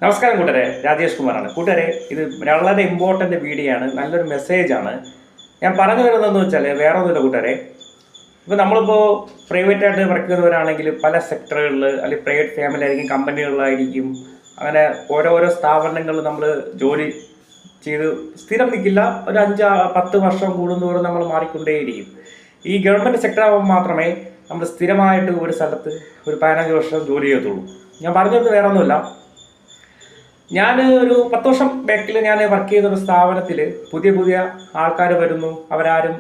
നമസ്കാരം കൂട്ടരെ, രാജേഷ് കുമാറാണ്. കൂട്ടരെ, ഇത് വളരെ ഇമ്പോർട്ടൻ്റ് വീഡിയോ ആണ്, നല്ലൊരു മെസ്സേജാണ്. ഞാൻ പറഞ്ഞു വരുന്നതെന്ന് വെച്ചാൽ വേറെ ഒന്നുമില്ല കൂട്ടരെ. ഇപ്പോൾ നമ്മളിപ്പോൾ പ്രൈവറ്റായിട്ട് വർക്ക് ചെയ്യുന്നവരാണെങ്കിൽ പല സെക്ടറുകളിൽ, അല്ലെങ്കിൽ പ്രൈവറ്റ് ഫാമിലി ആയിരിക്കും, കമ്പനികളിലായിരിക്കും, അങ്ങനെ ഓരോരോ സ്ഥാപനങ്ങളിൽ നമ്മൾ ജോലി ചെയ്ത് സ്ഥിരം നിൽക്കില്ല. ഒരു 5-10 വർഷം കൂടുന്നതോറും നമ്മൾ മാറിക്കൊണ്ടേയിരിക്കും. ഈ ഗവൺമെൻറ് സെക്ടർ ആകുമ്പോൾ മാത്രമേ നമ്മൾ സ്ഥിരമായിട്ട് ഒരു സ്ഥലത്ത് ഒരു 15 വർഷം ജോലി ചെയ്യത്തുള്ളൂ. ഞാൻ പറഞ്ഞത് വേറെ ഒന്നുമില്ല. ഞാൻ ഒരു 10 വർഷം ബാക്കിൽ ഞാൻ വർക്ക് ചെയ്തൊരു സ്ഥാപനത്തിൽ പുതിയ ആൾക്കാർ വരുന്നു, അവരാരും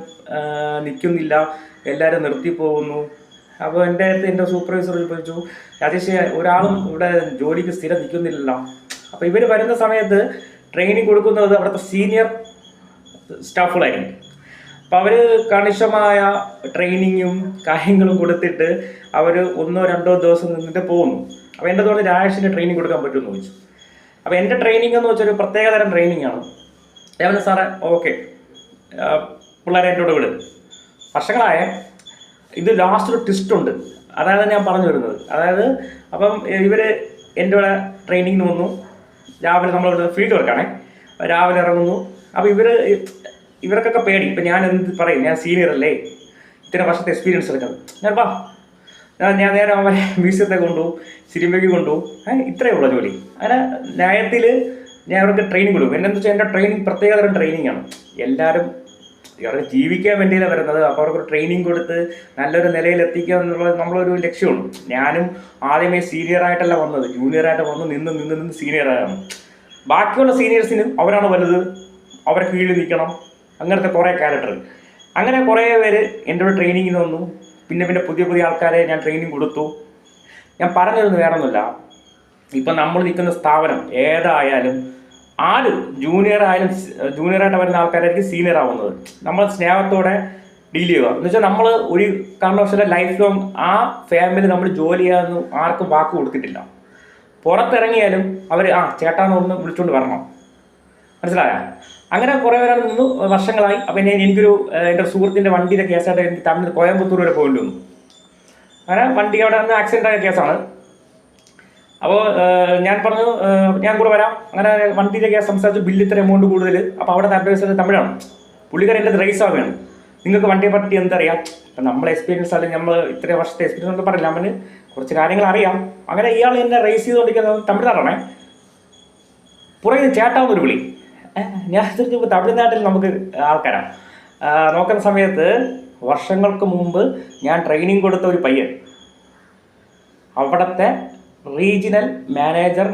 നിൽക്കുന്നില്ല, എല്ലാവരും നിർത്തിപ്പോകുന്നു. അപ്പോൾ എൻ്റെ സൂപ്പർവൈസർ ചോദിച്ചു, രാജേഷ്, ഒരാളും ഇവിടെ ജോലിക്ക് സ്ഥിരം നിൽക്കുന്നില്ലല്ലോ. അപ്പോൾ ഇവർ വരുന്ന സമയത്ത് ട്രെയിനിങ് കൊടുക്കുന്നത് അവിടുത്തെ സീനിയർ സ്റ്റാഫുകളായിരിക്കും. അപ്പോൾ അവർ കണിശമായ ട്രെയിനിങ്ങും കാര്യങ്ങളും കൊടുത്തിട്ട് അവർ 1-2 ദിവസം നിന്നിട്ട് പോകുന്നു. അപ്പോൾ എൻ്റെ തോന്നുന്നു രാജേഷിൻ്റെ ട്രെയിനിങ് കൊടുക്കാൻ പറ്റുമെന്ന് ചോദിച്ചു. അപ്പോൾ എൻ്റെ ട്രെയിനിങ് എന്ന് വെച്ചാൽ ഒരു പ്രത്യേകതരം ട്രെയിനിങ് ആണ്. ഞാൻ സാറേ ഓക്കെ, പിള്ളേരെ എന്നോട് വിട്. വർഷങ്ങളായ ഇത് ലാസ്റ്റ് ഒരു ട്വിസ്റ്റ് ഉണ്ട്. അതായത് ഞാൻ പറഞ്ഞു വരുന്നത്, അതായത് അപ്പം ഇവർ എൻ്റെ കൂടെ ട്രെയിനിങ്ങിന് വന്നു. രാവിലെ നമ്മളിവിടെ ഫീൽഡ് വർക്കാണേ, രാവിലെ ഇറങ്ങുന്നു. അപ്പോൾ ഇവർക്കൊക്കെ പേടി. ഇപ്പം ഞാൻ എന്ത് പറയും, ഞാൻ സീനിയർ അല്ലേ, ഇത്ര വർഷത്തെ എക്സ്പീരിയൻസ് എടുക്കുന്നത്. ഞാൻ നേരെ അവരെ മ്യൂസിയത്തെ കൊണ്ടുപോകും, സിനിമയ്ക്ക് കൊണ്ടുപോകും. ഇത്രയേ ഉള്ള ജോലി. അങ്ങനെ ന്യായത്തിൽ ഞാൻ അവർക്ക് ട്രെയിനിങ് കൊടുക്കും. എന്നു വെച്ചാൽ എൻ്റെ ട്രെയിനിങ് പ്രത്യേകതരം ട്രെയിനിങ് ആണ്. എല്ലാവരും അവർക്ക് ജീവിക്കാൻ വേണ്ടിയാണ് വരുന്നത്. അപ്പോൾ അവർക്കൊരു ട്രെയിനിങ് കൊടുത്ത് നല്ലൊരു നിലയിൽ എത്തിക്കുക എന്നുള്ളത് നമ്മളൊരു ലക്ഷ്യമുണ്ട്. ഞാനും ആദ്യമേ സീനിയറായിട്ടല്ല വന്നത്, ജൂനിയറായിട്ട് വന്ന് നിന്ന് സീനിയറാണ്. ബാക്കിയുള്ള സീനിയേഴ്സിന് അവരാണ് വലുത്, അവരെ കീഴിൽ നിൽക്കണം, അങ്ങനത്തെ കുറേ ക്യാരക്ടർ. അങ്ങനെ കുറേ പേര് എൻ്റെ ഒരു ട്രെയിനിങ്ങിന് വന്നു. പിന്നെ പുതിയ ആൾക്കാരെ ഞാൻ ട്രെയിനിങ് കൊടുത്തു. ഞാൻ പറഞ്ഞിരുന്നു വേറൊന്നുമില്ല. ഇപ്പം നമ്മൾ നിൽക്കുന്ന സ്ഥാപനം ഏതായാലും ജൂനിയറായിട്ട് വരുന്ന ആൾക്കാരായിരിക്കും സീനിയർ ആവുന്നത്. നമ്മൾ സ്നേഹത്തോടെ ഡീൽ ചെയ്യുക എന്ന് വെച്ചാൽ നമ്മൾ ഒരു കാരണവശാലും ലൈഫ് ലോങ് ആ ഫാമിലി നമ്മൾ ജോലി ചെയ്യാമെന്ന് ആർക്കും വാക്ക് കൊടുത്തിട്ടില്ല. പുറത്തിറങ്ങിയാലും അവർ ചേട്ടാന്ന് ഒന്ന് വിളിച്ചുകൊണ്ട് വരണം, മനസ്സിലായ? അങ്ങനെ കുറേ പേരാണ് നിന്ന് വർഷങ്ങളായി. അപ്പം എനിക്കൊരു എൻ്റെ സുഹൃത്തിൻ്റെ വണ്ടിയുടെ കേസായിട്ട് എനിക്ക് തമിഴ് കോയമ്പത്തൂർ വരെ പോകേണ്ടി വന്നു. അങ്ങനെ വണ്ടി അവിടെ നിന്ന് ആക്സിഡൻ്റ് ആയ കേസാണ്. അപ്പോൾ ഞാൻ പറഞ്ഞു ഞാൻ കൂടെ വരാം. അങ്ങനെ വണ്ടിയുടെ കേസ് സംസാരിച്ചു. ബില്ല് ഇത്ര എമൗണ്ട് കൂടുതൽ. അപ്പോൾ അവിടെ അഡ്വൈസർ തമിഴാണ്. പുള്ളിക്കാരൻ എൻ്റെ റേസ് ആവുകയാണ്, നിങ്ങൾക്ക് വണ്ടിയെ പറ്റി എന്തറിയാം, അപ്പം നമ്മളെ എക്സ്പീരിയൻസ് അല്ലെങ്കിൽ നമ്മൾ ഇത്ര വർഷത്തെ എക്സ്പീരിയൻസ് ഒന്നും പറയില്ല, അവന് കുറച്ച് കാര്യങ്ങൾ അറിയാം. അങ്ങനെ ഇയാൾ എന്നെ റേസ് ചെയ്തുകൊണ്ടിരിക്കുന്നത് തമിഴ്നാടാണേ. പുറകെ ചേട്ടാവുന്നൊരു വിളി. ഞാൻ തിരിച്ചപ്പോൾ തമിഴ്നാട്ടിൽ നമുക്ക് ആൾക്കാരാണ്. നോക്കുന്ന സമയത്ത് വർഷങ്ങൾക്ക് മുമ്പ് ഞാൻ ട്രെയിനിങ് കൊടുത്ത ഒരു പയ്യൻ, അവിടുത്തെ റീജിയണൽ മാനേജർ